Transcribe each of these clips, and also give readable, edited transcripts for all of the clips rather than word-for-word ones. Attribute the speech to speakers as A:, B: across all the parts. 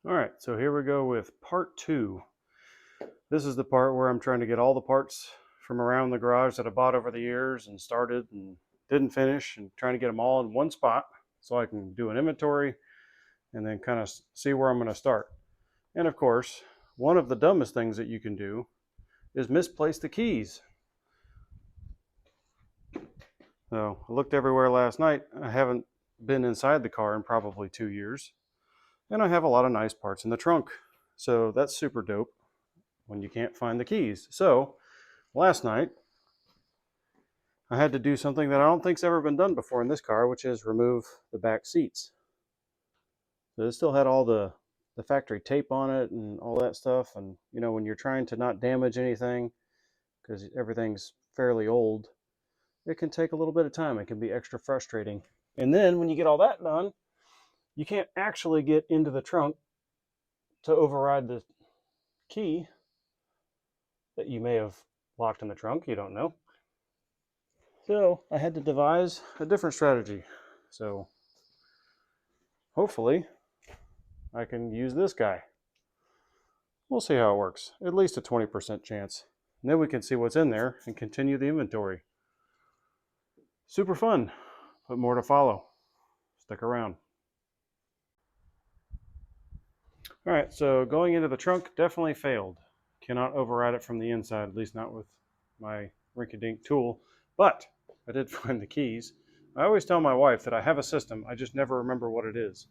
A: All right, so here we go with part 2. This is the part where I'm trying to get all the parts from around the garage that I bought over the years and started and didn't finish, and trying to get them all in one spot so I can do an inventory and then kind of see where I'm going to start. And of course, one of the dumbest things that you can do is misplace the keys. So I looked everywhere last night. I haven't been inside the car in probably 2 years. And I have a lot of nice parts in the trunk. So that's super dope when you can't find the keys. So last night, I had to do something that I don't think's ever been done before in this car, which is remove the back seats. So it still had all the factory tape on it and all that stuff. And you know, when you're trying to not damage anything, because everything's fairly old, it can take a little bit of time. It can be extra frustrating. And then when you get all that done, you can't actually get into the trunk to override the key that you may have locked in the trunk. You don't know. So I had to devise a different strategy. So hopefully I can use this guy. We'll see how it works. At least a 20% chance. And then we can see what's in there and continue the inventory. Super fun, but more to follow. Stick around. All right, so going into the trunk definitely failed. Cannot override it from the inside, at least not with my rinky-dink tool. But I did find the keys. I always tell my wife that I have a system, I just never remember what it is.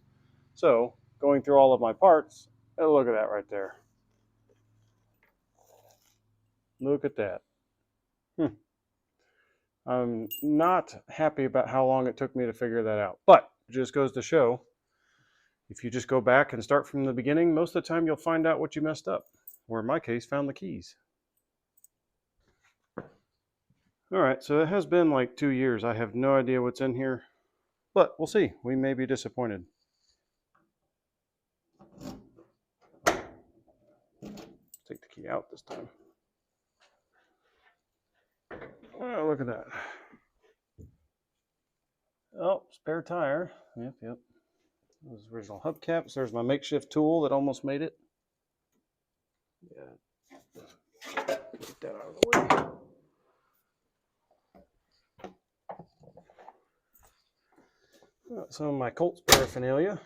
A: So going through all of my parts, oh, look at that right there. Look at that. I'm not happy about how long it took me to figure that out. But it just goes to show, if you just go back and start from the beginning, most of the time you'll find out what you messed up. Or in my case, found the keys. All right, so it has been like 2 years. I have no idea what's in here, but we'll see. We may be disappointed. Take the key out this time. Oh, look at that. Oh, spare tire. Yep. Those original hubcaps. There's my makeshift tool that almost made it. Yeah. Get that out of the way. Some of my Colts paraphernalia.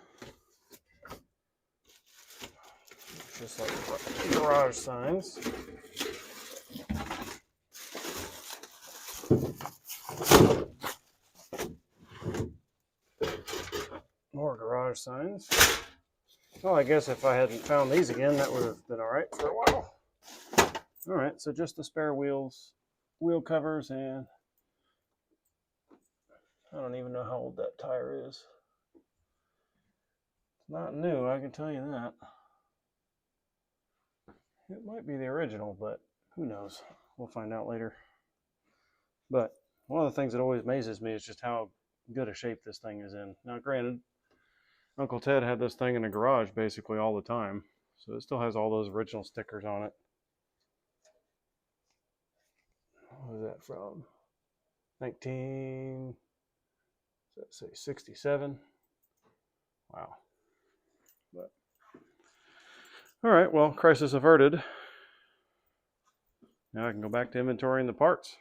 A: Just like garage signs. More garage signs. Well, I guess if I hadn't found these again, that would have been all right for a while. All right, so just the spare wheels, wheel covers, and I don't even know how old that tire is. It's not new, I can tell you that. It might be the original, but who knows? We'll find out later. But one of the things that always amazes me is just how good a shape this thing is in. Now, granted, Uncle Ted had this thing in a garage basically all the time, so it still has all those original stickers on it. What was that from? 67? Wow. But all right, well, crisis averted. Now I can go back to inventorying the parts.